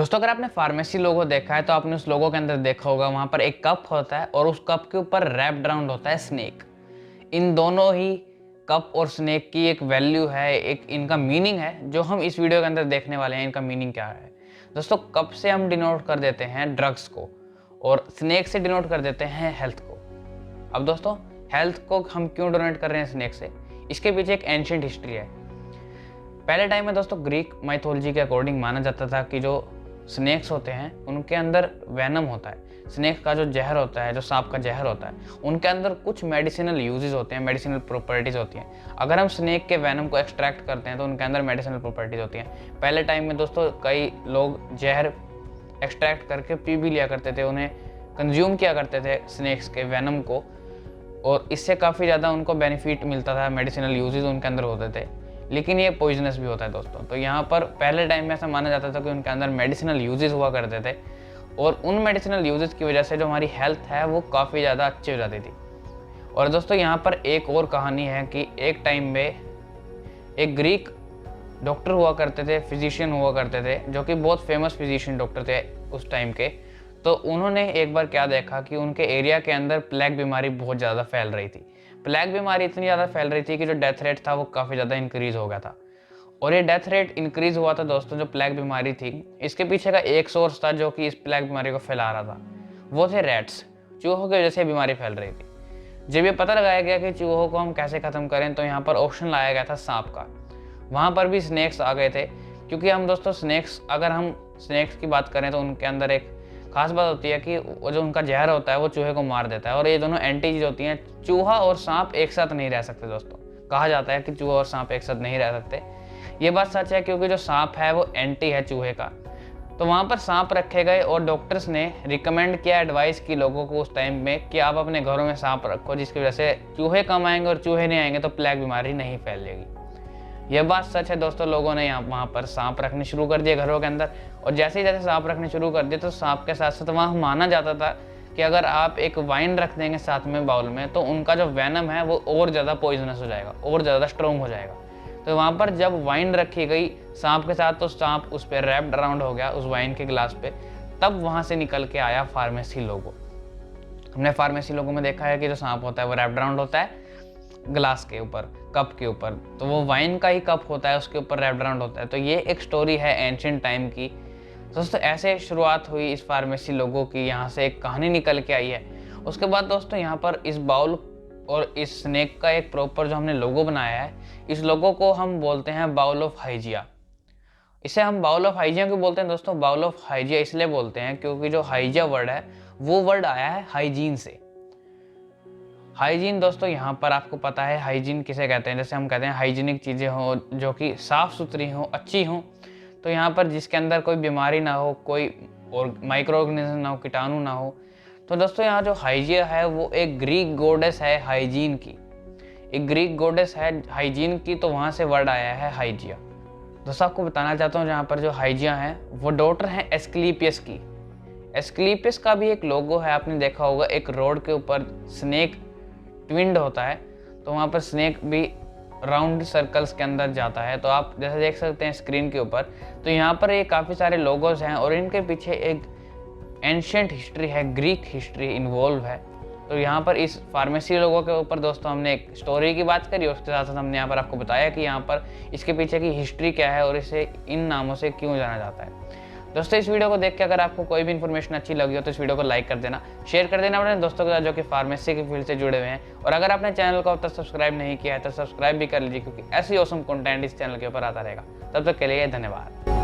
दोस्तों अगर आपने फार्मेसी लोगो देखा है तो आपने उस लोगो के अंदर देखा होगा वहाँ पर एक कप होता है और उस कप के ऊपर रैप्ड अराउंड होता है स्नेक। इन दोनों ही कप और स्नेक की एक वैल्यू है, एक इनका मीनिंग है जो हम इस वीडियो के अंदर देखने वाले हैं। इनका मीनिंग क्या है दोस्तों? कप से हम डिनोट कर देते हैं ड्रग्स को और स्नेक से डिनोट कर देते हैं हेल्थ को। अब दोस्तों हेल्थ को हम क्यों डोनेट कर रहे हैं स्नेक से? इसके पीछे एक एंशिएंट हिस्ट्री है। पहले टाइम में दोस्तों ग्रीक माइथोलॉजी के अकॉर्डिंग माना जाता था कि जो स्नेक्स होते हैं उनके अंदर वेनम होता है। स्नेक का जो जहर होता है, जो सांप का जहर होता है, उनके अंदर कुछ मेडिसिनल यूजेस होते हैं, मेडिसिनल प्रॉपर्टीज होती हैं। अगर हम स्नेक के वेनम को एक्सट्रैक्ट करते हैं तो उनके अंदर मेडिसिनल प्रॉपर्टीज होती हैं। पहले टाइम में दोस्तों कई लोग जहर एक्सट्रैक्ट करके पी भी लिया करते थे, उन्हें कंज्यूम किया करते थे स्नेक्स के वेनम को, और इससे काफ़ी ज़्यादा उनको बेनिफिट मिलता था, मेडिसिनल यूजेस उनके अंदर होते थे। लेकिन ये पॉइजनस भी होता है दोस्तों। तो यहाँ पर पहले टाइम में ऐसा माना जाता था कि उनके अंदर मेडिसिनल यूजेस हुआ करते थे और उन मेडिसिनल यूजेस की वजह से जो हमारी हेल्थ है वो काफ़ी ज़्यादा अच्छी हो जाती थी। और दोस्तों यहाँ पर एक और कहानी है कि एक टाइम में एक ग्रीक डॉक्टर हुआ करते थे, फिजिशियन हुआ करते थे, जो कि बहुत फेमस फिजिशियन डॉक्टर थे उस टाइम के। तो उन्होंने एक बार क्या देखा कि उनके एरिया के अंदर प्लेग बीमारी बहुत ज़्यादा फैल रही थी। प्लेग बीमारी इतनी ज़्यादा फैल रही थी कि जो डेथ रेट था वो काफ़ी ज़्यादा इंक्रीज़ हो गया था। और ये डेथ रेट इंक्रीज़ हुआ था दोस्तों, जो प्लेग बीमारी थी इसके पीछे का एक सोर्स था जो कि इस प्लेग बीमारी को फैला रहा था, वो थे रैट्स। चूहों की वजह से बीमारी फैल रही थी। जब ये पता लगाया गया कि चूहों को हम कैसे ख़त्म करें तो यहाँ पर ऑप्शन लाया गया था सांप का। वहाँ पर भी स्नेक्स आ गए थे, क्योंकि हम दोस्तों स्नेक्स, अगर हम स्नेक्स की बात करें तो उनके अंदर एक खास बात होती है कि वो जो उनका जहर होता है वो चूहे को मार देता है। और ये दोनों एंटी चीज होती हैं। चूहा और सांप एक साथ नहीं रह सकते दोस्तों। कहा जाता है कि चूहा और सांप एक साथ नहीं रह सकते। ये बात सच है, क्योंकि जो सांप है वो एंटी है चूहे का। तो वहाँ पर सांप रखे गए और डॉक्टर्स ने रिकमेंड किया, एडवाइस की लोगों को उस टाइम में कि आप अपने घरों में सांप रखो, जिसकी वजह से चूहे कम आएंगे, और चूहे नहीं आएंगे तो प्लेग बीमारी नहीं फैलेगी। यह बात सच है दोस्तों। लोगों ने वहाँ पर सांप रखने शुरू कर दिए घरों के अंदर, और जैसे ही सांप रखने शुरू कर दिए तो सांप के साथ साथ वहाँ माना जाता था कि अगर आप एक वाइन रख देंगे साथ में बाउल में तो उनका जो वेनम है वो और ज़्यादा पॉइजनस हो जाएगा, और ज़्यादा स्ट्रॉन्ग हो जाएगा। तो वहाँ पर जब वाइन रखी गई सांप के साथ, तो सांप उस पर रैप्ड अराउंड हो गया उस वाइन के गिलास पे। तब वहाँ से निकल के आया फार्मेसी लोगो। हमने फार्मेसी लोगो में देखा है कि जो सांप होता है वो रैप्ड अराउंड होता है ग्लास के ऊपर, कप के ऊपर, तो वो वाइन का ही कप होता है, उसके ऊपर रैप्ड अराउंड होता है। तो ये एक स्टोरी है एंशिएंट टाइम की दोस्तों। ऐसे शुरुआत हुई इस फार्मेसी लोगों की, यहाँ से एक कहानी निकल के आई है। उसके बाद दोस्तों यहाँ पर इस बाउल और इस स्नेक का एक प्रॉपर जो हमने लोगो बनाया है, इस लोगो को हम बोलते हैं बाउल ऑफ हाइजिया। इसे हम बाउल ऑफ हाइजिया क्यों बोलते हैं दोस्तों? बाउल ऑफ हाइजिया इसलिए बोलते हैं क्योंकि जो हाइजिया वर्ड है वो वर्ड आया है हाइजीन से। हाइजीन दोस्तों यहाँ पर आपको पता है हाइजीन किसे कहते हैं? जैसे हम कहते हैं हाइजीनिक चीज़ें हो जो कि साफ़ सुथरी हो, अच्छी हो। तो यहाँ पर जिसके अंदर कोई बीमारी ना हो, कोई और माइक्रो ऑर्गेनिज्म ना हो, कीटाणु ना हो। तो दोस्तों यहाँ जो हाइजिया है वो एक ग्रीक गॉडेस है हाइजीन की, एक ग्रीक गॉडेस है हाइजीन की। तो वहाँ से वर्ड आया है हाइजिया। दोस्तों आपको बताना चाहता हूँ, जहाँ पर जो हाइजिया है वो डॉटर हैं एस्क्लेपियस की। एस्क्लेपियस का भी एक लोगो है, आपने देखा होगा, एक रोड के ऊपर स्नेक ट्विंड होता है। तो वहाँ पर स्नेक भी राउंड सर्कल्स के अंदर जाता है। तो आप जैसे देख सकते हैं स्क्रीन के ऊपर, तो यहाँ पर ये काफ़ी सारे लोगोज हैं और इनके पीछे एक एंशिएंट हिस्ट्री है, ग्रीक हिस्ट्री इन्वॉल्व है। तो यहाँ पर इस फार्मेसी लोगों के ऊपर दोस्तों हमने एक स्टोरी की बात करी, उसके साथ साथ हमने यहाँ पर आपको बताया कि यहाँ पर इसके पीछे की हिस्ट्री क्या है और इसे इन नामों से क्यों जाना जाता है। दोस्तों इस वीडियो को देख के अगर आपको कोई भी इन्फॉर्मेशन अच्छी लगी हो तो इस वीडियो को लाइक कर देना, शेयर कर देना अपने दोस्तों के साथ जो कि फार्मेसी की फील्ड से जुड़े हुए हैं। और अगर आपने चैनल को अब तक सब्सक्राइब नहीं किया है तो सब्सक्राइब भी कर लीजिए, क्योंकि ऐसी ऑसम कंटेंट इस चैनल के ऊपर आता रहेगा। तब तक के लिए धन्यवाद।